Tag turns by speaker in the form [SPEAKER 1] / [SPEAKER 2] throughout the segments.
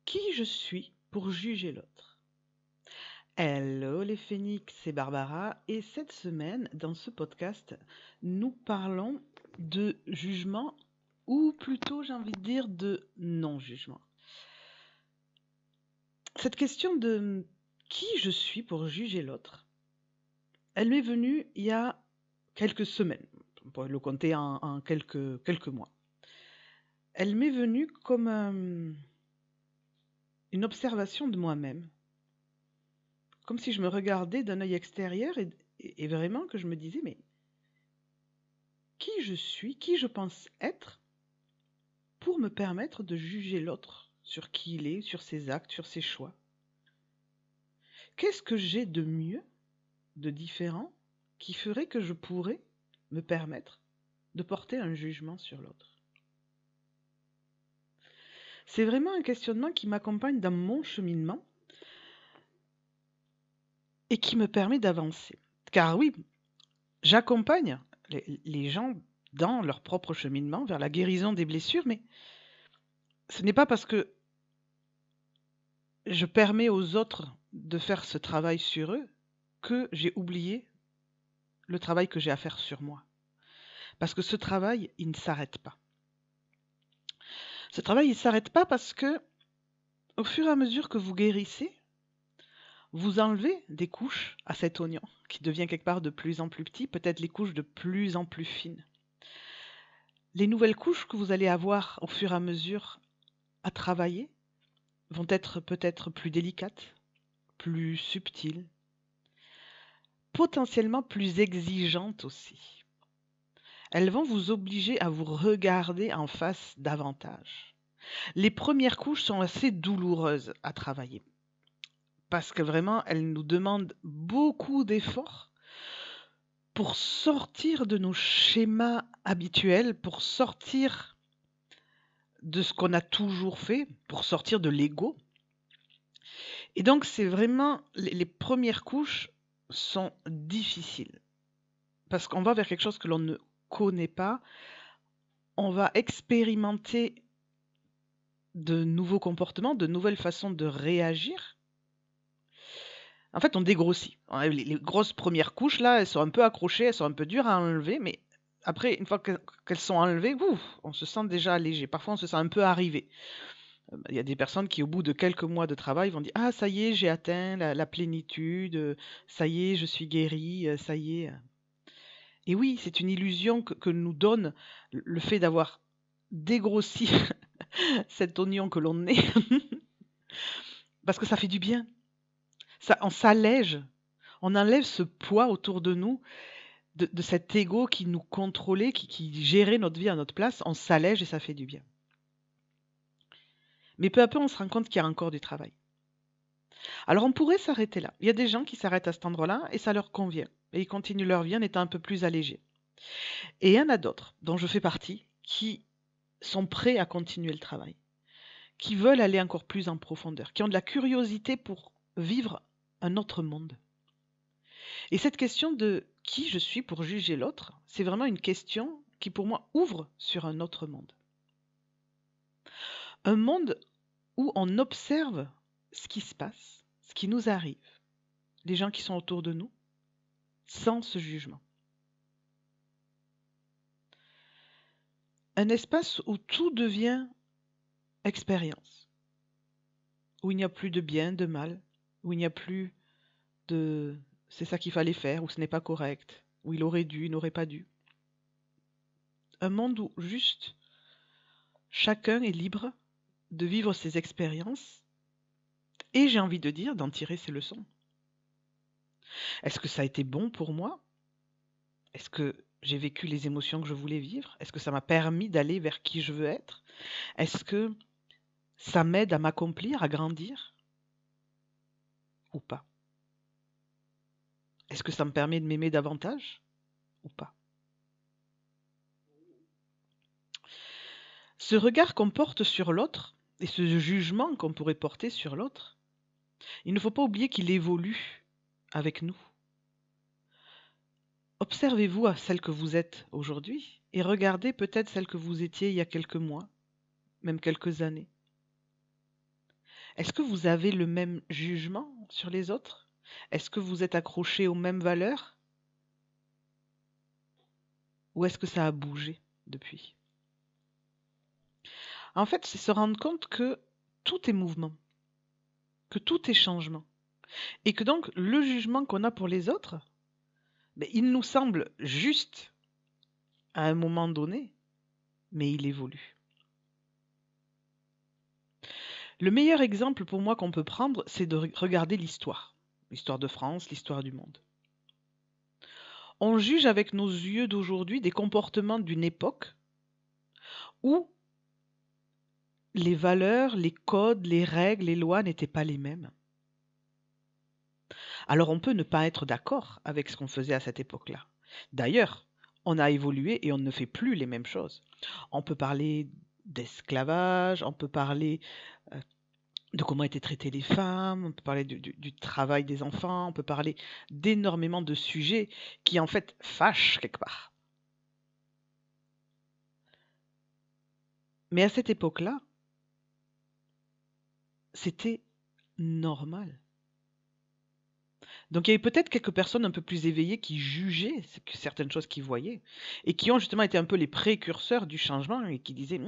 [SPEAKER 1] Qui je suis pour juger l'autre? Hello les phénix, c'est Barbara et cette semaine, dans ce podcast, nous parlons de jugement ou plutôt j'ai envie de dire de non-jugement. Cette question de qui je suis pour juger l'autre, elle m'est venue il y a quelques semaines, on pourrait le compter en quelques mois. Elle m'est venue comme une observation de moi-même. Comme si je me regardais d'un œil extérieur et vraiment que je me disais, mais qui je suis, qui je pense être pour me permettre de juger l'autre sur qui il est, sur ses actes, sur ses choix. Qu'est-ce que j'ai de mieux, de différent, qui ferait que je pourrais me permettre de porter un jugement sur l'autre? C'est vraiment un questionnement qui m'accompagne dans mon cheminement et qui me permet d'avancer. Car oui, j'accompagne les gens dans leur propre cheminement vers la guérison des blessures, mais ce n'est pas parce que je permets aux autres de faire ce travail sur eux que j'ai oublié le travail que j'ai à faire sur moi. Parce que ce travail, il ne s'arrête pas. Ce travail, il ne s'arrête pas parce que, au fur et à mesure que vous guérissez, vous enlevez des couches à cet oignon qui devient quelque part de plus en plus petit, peut-être les couches de plus en plus fines. Les nouvelles couches que vous allez avoir au fur et à mesure à travailler vont être peut-être plus délicates, plus subtiles, potentiellement plus exigeantes aussi. Elles vont vous obliger à vous regarder en face davantage. Les premières couches sont assez douloureuses à travailler parce que vraiment, elles nous demandent beaucoup d'efforts pour sortir de nos schémas habituels, pour sortir de ce qu'on a toujours fait, pour sortir de l'ego. Et donc, c'est vraiment les premières couches sont difficiles parce qu'on va vers quelque chose que l'on ne connaît pas. On va expérimenter de nouveaux comportements, de nouvelles façons de réagir. En fait, on dégrossit. Les grosses premières couches, là, elles sont un peu accrochées, elles sont un peu dures à enlever, mais après, une fois qu'elles sont enlevées, on se sent déjà allégé. Parfois, on se sent un peu arrivé. Il y a des personnes qui, au bout de quelques mois de travail, vont dire: «Ah, ça y est, j'ai atteint la plénitude, ça y est, je suis guéri, ça y est». Et oui, c'est une illusion que nous donne le fait d'avoir dégrossi cet oignon que l'on est, parce que ça fait du bien. On s'allège, on enlève ce poids autour de nous, de cet ego qui nous contrôlait, qui gérait notre vie à notre place. On s'allège et ça fait du bien. Mais peu à peu, on se rend compte qu'il y a encore du travail. Alors on pourrait s'arrêter là. Il y a des gens qui s'arrêtent à cet endroit-là et ça leur convient. Et ils continuent leur vie en étant un peu plus allégés. Et il y en a d'autres, dont je fais partie, qui sont prêts à continuer le travail, qui veulent aller encore plus en profondeur, qui ont de la curiosité pour vivre un autre monde. Et cette question de qui je suis pour juger l'autre, c'est vraiment une question qui pour moi ouvre sur un autre monde. Un monde où on observe ce qui se passe, ce qui nous arrive, les gens qui sont autour de nous, sans ce jugement. Un espace où tout devient expérience, où il n'y a plus de bien, de mal, où il n'y a plus de c'est ça qu'il fallait faire, ou ce n'est pas correct, où il aurait dû, il n'aurait pas dû. Un monde où juste chacun est libre de vivre ses expériences et j'ai envie de dire d'en tirer ses leçons. Est-ce que ça a été bon pour moi? Est-ce que j'ai vécu les émotions que je voulais vivre? Est-ce que ça m'a permis d'aller vers qui je veux être? Est-ce que ça m'aide à m'accomplir, à grandir? Ou pas? Est-ce que ça me permet de m'aimer davantage? Ou pas? Ce regard qu'on porte sur l'autre et ce jugement qu'on pourrait porter sur l'autre, il ne faut pas oublier qu'il évolue avec nous. Observez-vous à celle que vous êtes aujourd'hui et regardez peut-être celle que vous étiez il y a quelques mois, même quelques années. Est-ce que vous avez le même jugement sur les autres? Est-ce que vous êtes accroché aux mêmes valeurs? Ou est-ce que ça a bougé depuis? En fait, c'est se rendre compte que tout est mouvement, que tout est changement. Et que donc, le jugement qu'on a pour les autres, il nous semble juste à un moment donné, mais il évolue. Le meilleur exemple pour moi qu'on peut prendre, c'est de regarder l'histoire. L'histoire de France, l'histoire du monde. On juge avec nos yeux d'aujourd'hui des comportements d'une époque où les valeurs, les codes, les règles, les lois n'étaient pas les mêmes. Alors on peut ne pas être d'accord avec ce qu'on faisait à cette époque-là. D'ailleurs, on a évolué et on ne fait plus les mêmes choses. On peut parler d'esclavage, on peut parler de comment étaient traitées les femmes, on peut parler du travail des enfants, on peut parler d'énormément de sujets qui en fait fâchent quelque part. Mais à cette époque-là, c'était normal. Donc il y avait peut-être quelques personnes un peu plus éveillées qui jugeaient certaines choses qu'ils voyaient et qui ont justement été un peu les précurseurs du changement et qui disaient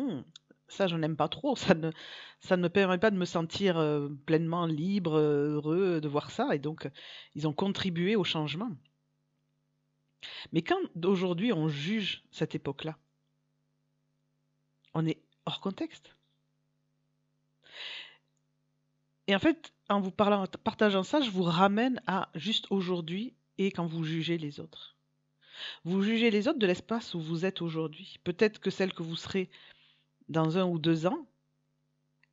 [SPEAKER 1] ça je n'aime pas trop, ça ne me permet pas de me sentir pleinement libre, heureux de voir ça et donc ils ont contribué au changement. Mais quand aujourd'hui on juge cette époque-là, on est hors contexte. Et en fait, en vous partageant ça, je vous ramène à juste aujourd'hui et quand vous jugez les autres. Vous jugez les autres de l'espace où vous êtes aujourd'hui. Peut-être que celle que vous serez dans 1 ou 2 ans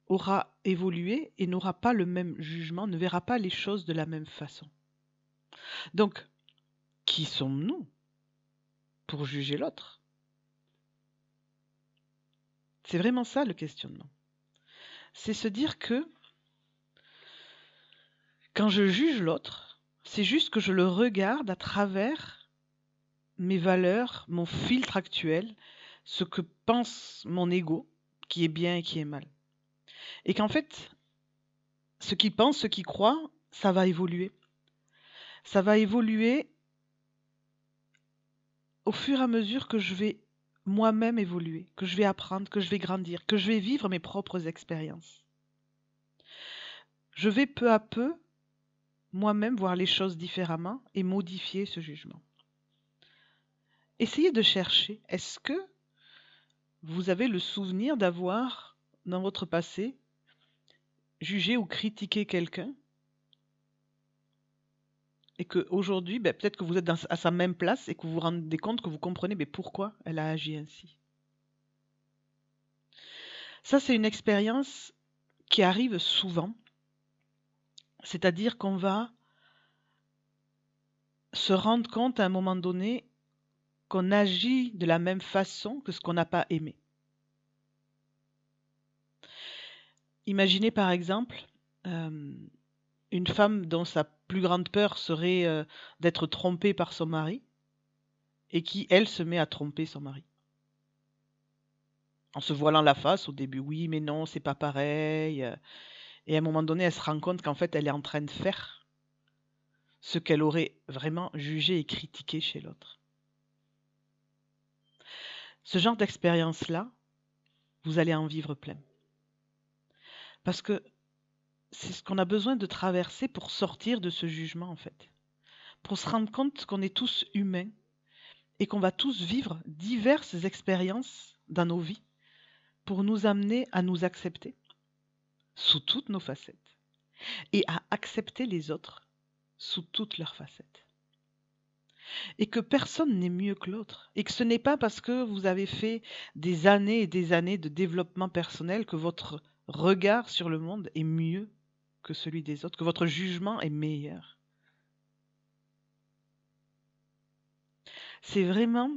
[SPEAKER 1] aura évolué et n'aura pas le même jugement, ne verra pas les choses de la même façon. Donc, qui sommes-nous pour juger l'autre? C'est vraiment ça le questionnement. C'est se dire que quand je juge l'autre, c'est juste que je le regarde à travers mes valeurs, mon filtre actuel, ce que pense mon ego, qui est bien et qui est mal. Et qu'en fait, ce qu'il pense, ce qu'il croit, ça va évoluer. Ça va évoluer au fur et à mesure que je vais moi-même évoluer, que je vais apprendre, que je vais grandir, que je vais vivre mes propres expériences. Je vais peu à peu moi-même voir les choses différemment et modifier ce jugement. Essayez de chercher, est-ce que vous avez le souvenir d'avoir, dans votre passé, jugé ou critiqué quelqu'un et qu'aujourd'hui, peut-être que vous êtes à sa même place et que vous vous rendez compte, que vous comprenez pourquoi elle a agi ainsi. Ça, c'est une expérience qui arrive souvent, c'est-à-dire qu'on va se rendre compte à un moment donné qu'on agit de la même façon que ce qu'on n'a pas aimé. Imaginez par exemple une femme dont sa plus grande peur serait d'être trompée par son mari et qui, elle, se met à tromper son mari. En se voilant la face au début, oui, mais non, c'est pas pareil. Et à un moment donné, elle se rend compte qu'en fait, elle est en train de faire ce qu'elle aurait vraiment jugé et critiqué chez l'autre. Ce genre d'expérience-là, vous allez en vivre plein. Parce que c'est ce qu'on a besoin de traverser pour sortir de ce jugement, en fait. Pour se rendre compte qu'on est tous humains et qu'on va tous vivre diverses expériences dans nos vies pour nous amener à nous accepter sous toutes nos facettes et à accepter les autres sous toutes leurs facettes. Et que personne n'est mieux que l'autre. Et que ce n'est pas parce que vous avez fait des années et des années de développement personnel que votre regard sur le monde est mieux que celui des autres, que votre jugement est meilleur. C'est vraiment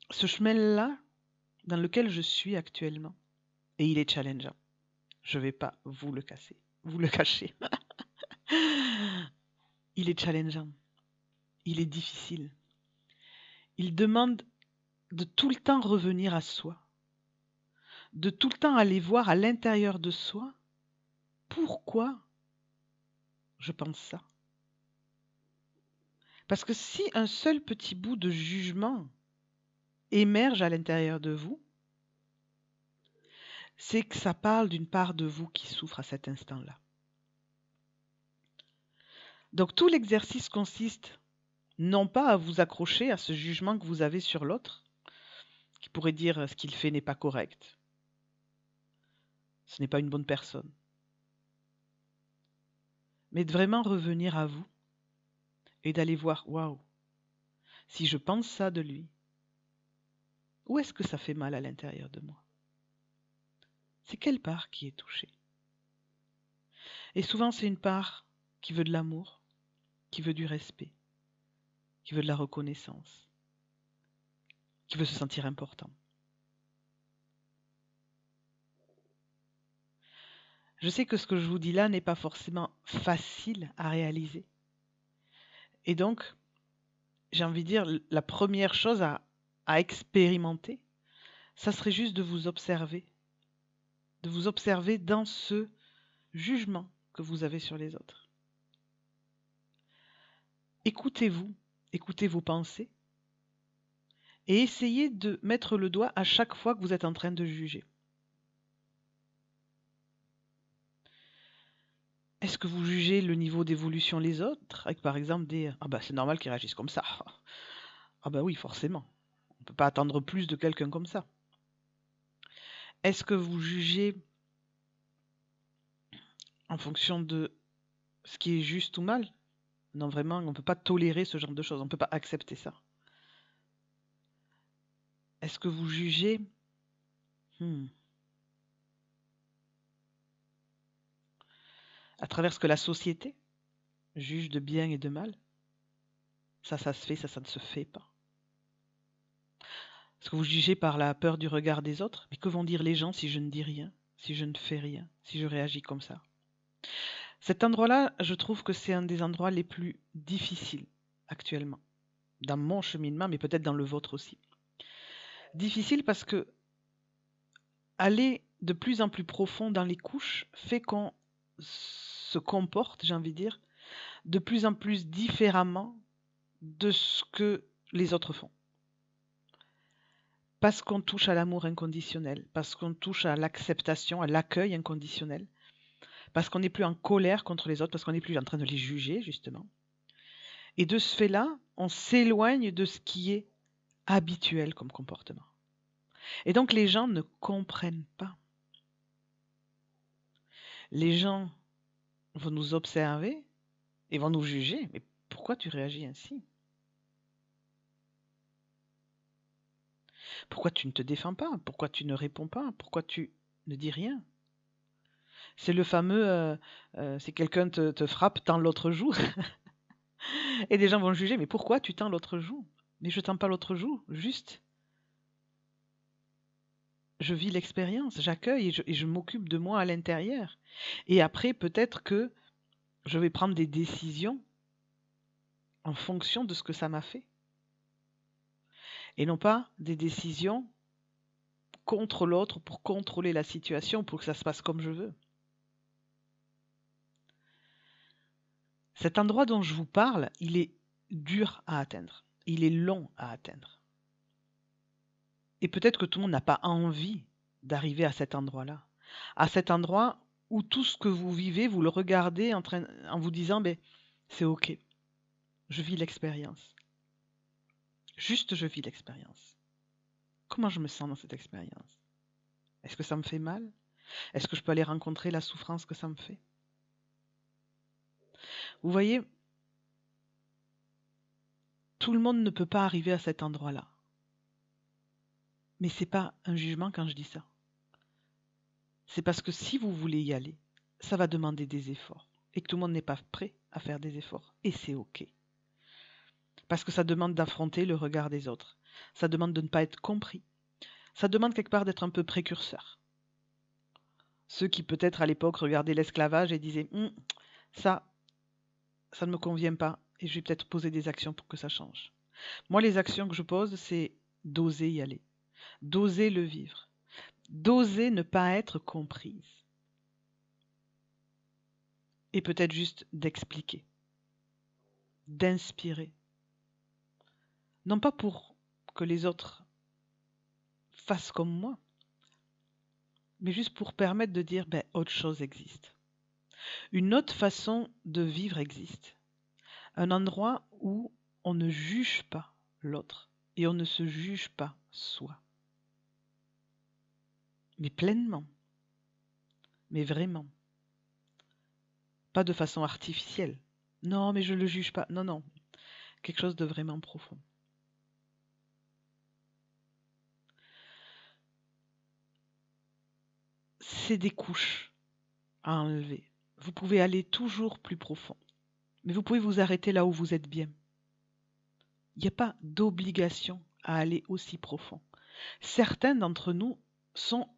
[SPEAKER 1] ce chemin-là dans lequel je suis actuellement. Et il est challengeant. Je ne vais pas vous le cacher. Il est challengeant. Il est difficile. Il demande de tout le temps revenir à soi, de tout le temps aller voir à l'intérieur de soi pourquoi je pense ça. Parce que si un seul petit bout de jugement émerge à l'intérieur de vous, c'est que ça parle d'une part de vous qui souffre à cet instant-là. Donc tout l'exercice consiste non pas à vous accrocher à ce jugement que vous avez sur l'autre, qui pourrait dire ce qu'il fait n'est pas correct, ce n'est pas une bonne personne, mais de vraiment revenir à vous et d'aller voir, waouh, si je pense ça de lui, où est-ce que ça fait mal à l'intérieur de moi? C'est quelle part qui est touchée? Et souvent, c'est une part qui veut de l'amour, qui veut du respect, qui veut de la reconnaissance, qui veut se sentir important. Je sais que ce que je vous dis là n'est pas forcément facile à réaliser. Et donc, j'ai envie de dire, la première chose à expérimenter, ça serait juste de vous observer dans ce jugement que vous avez sur les autres. Écoutez-vous, écoutez vos pensées et essayez de mettre le doigt à chaque fois que vous êtes en train de juger. Est-ce que vous jugez le niveau d'évolution des autres avec par exemple des « Ah bah c'est normal qu'ils réagissent comme ça ». Ah bah oui, forcément. On ne peut pas attendre plus de quelqu'un comme ça. Est-ce que vous jugez en fonction de ce qui est juste ou mal? Non, vraiment, on ne peut pas tolérer ce genre de choses, on ne peut pas accepter ça. Est-ce que vous jugez à travers ce que la société juge de bien et de mal? Ça se fait, ça ne se fait pas. Est-ce que vous jugez par la peur du regard des autres? Mais que vont dire les gens si je ne dis rien, si je ne fais rien, si je réagis comme ça? Cet endroit-là, je trouve que c'est un des endroits les plus difficiles actuellement, dans mon cheminement, mais peut-être dans le vôtre aussi. Difficile parce que aller de plus en plus profond dans les couches fait qu'on se comporte, j'ai envie de dire, de plus en plus différemment de ce que les autres font. Parce qu'on touche à l'amour inconditionnel, parce qu'on touche à l'acceptation, à l'accueil inconditionnel, parce qu'on n'est plus en colère contre les autres, parce qu'on n'est plus en train de les juger, justement. Et de ce fait-là, on s'éloigne de ce qui est habituel comme comportement. Et donc les gens ne comprennent pas. Les gens vont nous observer et vont nous juger. Mais pourquoi tu réagis ainsi? Pourquoi tu ne te défends pas? Pourquoi tu ne réponds pas? Pourquoi tu ne dis rien? C'est le fameux si quelqu'un te frappe, tends l'autre joue. Et des gens vont juger, mais pourquoi tu tends l'autre joue? Mais je tends pas l'autre joue, juste. Je vis l'expérience, j'accueille et je m'occupe de moi à l'intérieur. Et après, peut-être que je vais prendre des décisions en fonction de ce que ça m'a fait. Et non pas des décisions contre l'autre pour contrôler la situation, pour que ça se passe comme je veux. Cet endroit dont je vous parle, il est dur à atteindre. Il est long à atteindre. Et peut-être que tout le monde n'a pas envie d'arriver à cet endroit-là. À cet endroit où tout ce que vous vivez, vous le regardez en vous disant ben, c'est ok, je vis l'expérience. Juste je vis l'expérience. Comment je me sens dans cette expérience? Est-ce que ça me fait mal? Est-ce que je peux aller rencontrer la souffrance que ça me fait? Vous voyez, tout le monde ne peut pas arriver à cet endroit-là. Mais ce n'est pas un jugement quand je dis ça. C'est parce que si vous voulez y aller, ça va demander des efforts. Et que tout le monde n'est pas prêt à faire des efforts. Et c'est ok. Parce que ça demande d'affronter le regard des autres. Ça demande de ne pas être compris. Ça demande quelque part d'être un peu précurseur. Ceux qui peut-être à l'époque regardaient l'esclavage et disaient ça ne me convient pas et je vais peut-être poser des actions pour que ça change. Moi, les actions que je pose, c'est d'oser y aller, d'oser le vivre, d'oser ne pas être comprise. et peut-être juste d'expliquer, d'inspirer. Non pas pour que les autres fassent comme moi, mais juste pour permettre de dire, ben, autre chose existe. Une autre façon de vivre existe. Un endroit où on ne juge pas l'autre et on ne se juge pas soi. Mais pleinement, mais vraiment. Pas de façon artificielle. Non, mais je ne le juge pas. Non, non. Quelque chose de vraiment profond. C'est des couches à enlever. Vous pouvez aller toujours plus profond. Mais vous pouvez vous arrêter là où vous êtes bien. Il n'y a pas d'obligation à aller aussi profond. Certains d'entre nous sont,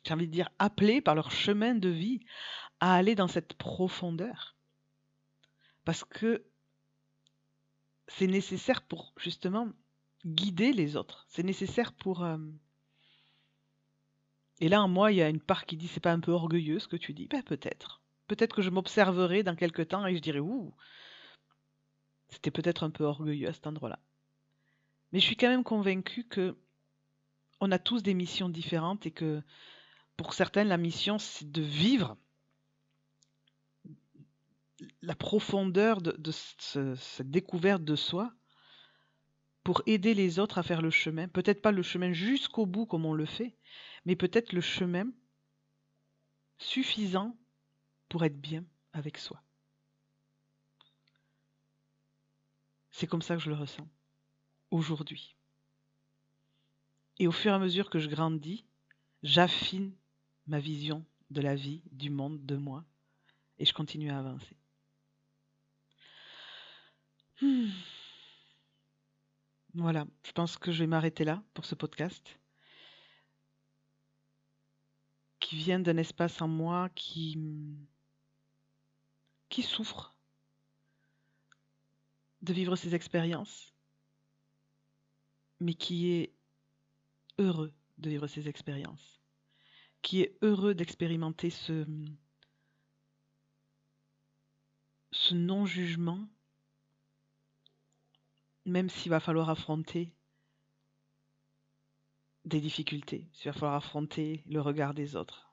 [SPEAKER 1] j'ai envie de dire, appelés par leur chemin de vie à aller dans cette profondeur. Parce que c'est nécessaire pour justement guider les autres. C'est nécessaire pour... Et là, en moi, il y a une part qui dit, c'est pas un peu orgueilleux ce que tu dis? Ben peut-être. Peut-être que je m'observerai dans quelques temps et je dirai, ouh, c'était peut-être un peu orgueilleux à cet endroit-là. Mais je suis quand même convaincue que on a tous des missions différentes et que pour certains, la mission, c'est de vivre la profondeur de cette découverte de soi pour aider les autres à faire le chemin. Peut-être pas le chemin jusqu'au bout comme on le fait, mais peut-être le chemin suffisant pour être bien avec soi. C'est comme ça que je le ressens aujourd'hui. Et au fur et à mesure que je grandis, j'affine ma vision de la vie, du monde, de moi, et je continue à avancer. Voilà, je pense que je vais m'arrêter là pour ce podcast qui vient d'un espace en moi qui souffre de vivre ces expériences, mais qui est heureux de vivre ces expériences, qui est heureux d'expérimenter ce non-jugement, même s'il va falloir affronter des difficultés, s'il va falloir affronter le regard des autres,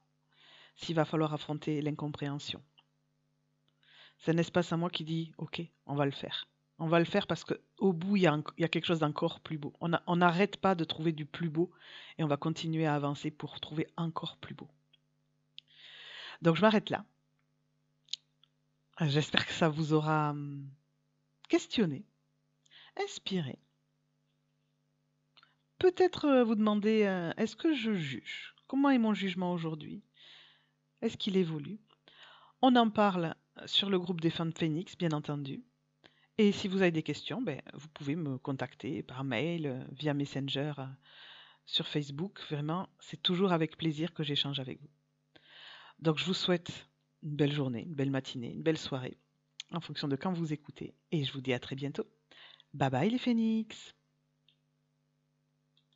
[SPEAKER 1] s'il va falloir affronter l'incompréhension. C'est un espace à moi qui dit, ok, on va le faire. On va le faire parce qu'au bout, il y a quelque chose d'encore plus beau. On n'arrête pas de trouver du plus beau et on va continuer à avancer pour trouver encore plus beau. Donc je m'arrête là. J'espère que ça vous aura questionné, inspiré. Peut-être vous demander, est-ce que je juge? Comment est mon jugement aujourd'hui? Est-ce qu'il évolue? On en parle sur le groupe des Femmes Phoenix, bien entendu. Et si vous avez des questions, vous pouvez me contacter par mail, via Messenger, sur Facebook. Vraiment, c'est toujours avec plaisir que j'échange avec vous. Donc, je vous souhaite une belle journée, une belle matinée, une belle soirée, en fonction de quand vous écoutez. Et je vous dis à très bientôt. Bye bye les Phoenix!